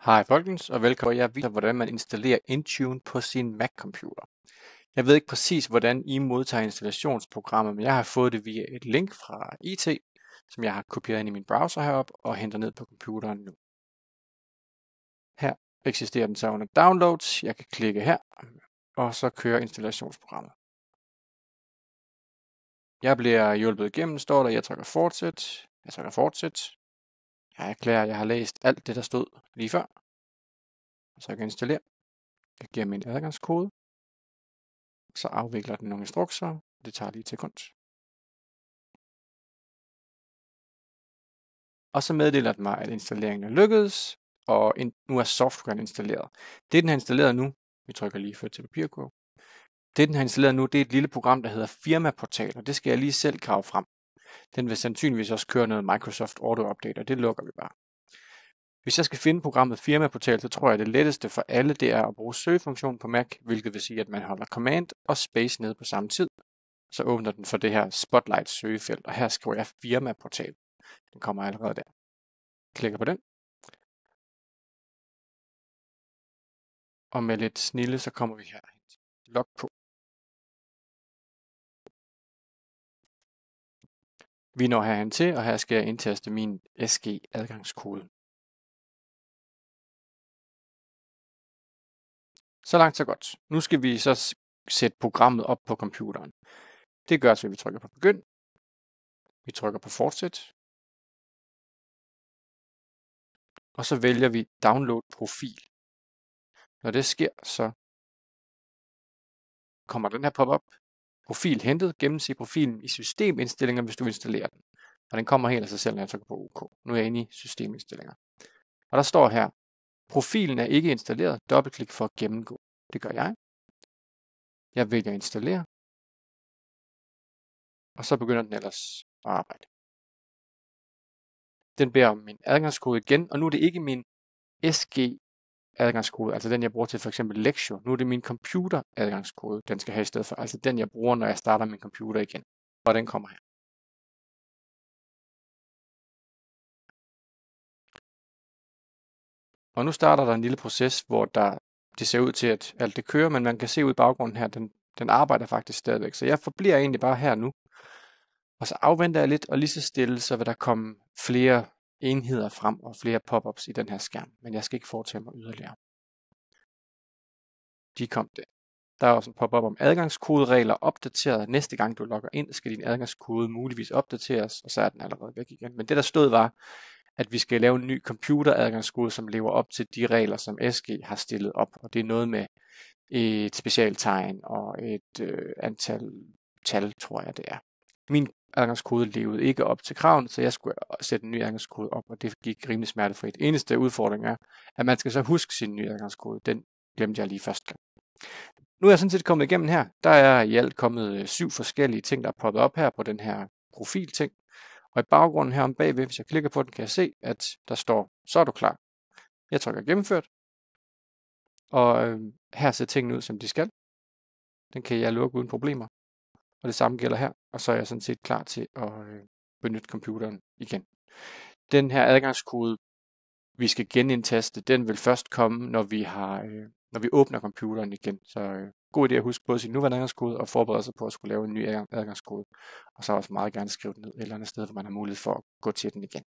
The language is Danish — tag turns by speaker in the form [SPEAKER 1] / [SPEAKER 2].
[SPEAKER 1] Hej folkens, og velkommen. Jeg viser, hvordan man installerer Intune på sin Mac-computer. Jeg ved ikke præcis, hvordan I modtager installationsprogrammet, men jeg har fået det via et link fra IT, som jeg har kopieret ind i min browser heroppe og henter ned på computeren nu. Her eksisterer den så under Downloads. Jeg kan klikke her, og så kører installationsprogrammet. Jeg bliver hjulpet igennem, står der. Jeg trykker Fortsæt. Jeg erklærer, at jeg har læst alt det, der stod lige før. Så jeg kan installere. Jeg giver min adgangskode. Så afvikler den nogle instrukser. Det tager lige et sekund. Og så meddeler den mig, at installeringen er lykkedes, og nu er softwaren installeret. Det den har installeret nu, vi trykker lige før til papirkurv. Det den har installeret nu, det er et lille program, der hedder Firmaportal, og det skal jeg lige selv grave frem. Den vil sandsynligvis også køre noget Microsoft Auto Update, og det lukker vi bare. Hvis jeg skal finde programmet Firmaportal, så tror jeg, at det letteste for alle, det er at bruge søgefunktionen på Mac, hvilket vil sige, at man holder Command og Space nede på samme tid. Så åbner den for det her Spotlight søgefelt, og her skriver jeg Firmaportal. Den kommer allerede der. Klikker på den. Og med lidt snille, så kommer vi her. Log på. Vi når herhen til, og her skal jeg indtaste min SG-adgangskode. Så langt, så godt. Nu skal vi så sætte programmet op på computeren. Det gør så, at vi trykker på Begynd. Vi trykker på Fortsæt. Og så vælger vi Download profil. Når det sker, så kommer den her pop-up. Profil hentet. Gennemse profilen i systemindstillinger, hvis du installerer den. Og den kommer helt af sig selv, når jeg trykker på OK. Nu er jeg inde i systemindstillinger. Og der står her, profilen er ikke installeret. Dobbeltklik for at gennemgå. Det gør jeg. Jeg vælger installere. Og så begynder den ellers at arbejde. Den beder om min adgangskode igen, og nu er det ikke min SG adgangskode, altså den jeg bruger til for eksempel Lecture. Nu er det min computer adgangskode, den skal have i stedet for, altså den jeg bruger, når jeg starter min computer igen. Og den kommer her. Og nu starter der en lille proces, hvor det ser ud til, at alt det kører, men man kan se ud i baggrunden her, den arbejder faktisk stadigvæk. Så jeg forbliver egentlig bare her nu. Og så afventer jeg lidt, og lige så stille, så vil der komme flere enheder frem og flere pop-ups i den her skærm. Men jeg skal ikke foretage mig yderligere. De kom der. Der er også en pop-up om adgangskoderegler opdateret. Næste gang du logger ind, skal din adgangskode muligvis opdateres, og så er den allerede væk igen. Men det der stod var, at vi skal lave en ny computeradgangskode, som lever op til de regler, som SG har stillet op. Og det er noget med et specialtegn og et antal tal, tror jeg det er. Min adgangskode levede ikke op til kravene, så jeg skulle sætte en ny adgangskode op, og det gik rimelig smertefrit. Eneste udfordring er, at man skal så huske sin nye adgangskode. Den glemte jeg lige første gang. Nu er jeg sådan set kommet igennem her. Der er i alt kommet 7 forskellige ting, der er poppet op her på den her profilting. Og i baggrunden her om bagved, hvis jeg klikker på den, kan jeg se, at der står, så er du klar. Jeg trykker gennemført. Og her ser tingene ud, som de skal. Den kan jeg lukke uden problemer. Og det samme gælder her. Og så er jeg sådan set klar til at benytte computeren igen. Den her adgangskode, vi skal genindtaste, den vil først komme, når vi åbner computeren igen. Så god idé at huske både sin nuværende adgangskode og forberede sig på at skulle lave en ny adgangskode. Og så også meget gerne skrive den ned et eller andet sted, hvor man har mulighed for at gå til den igen.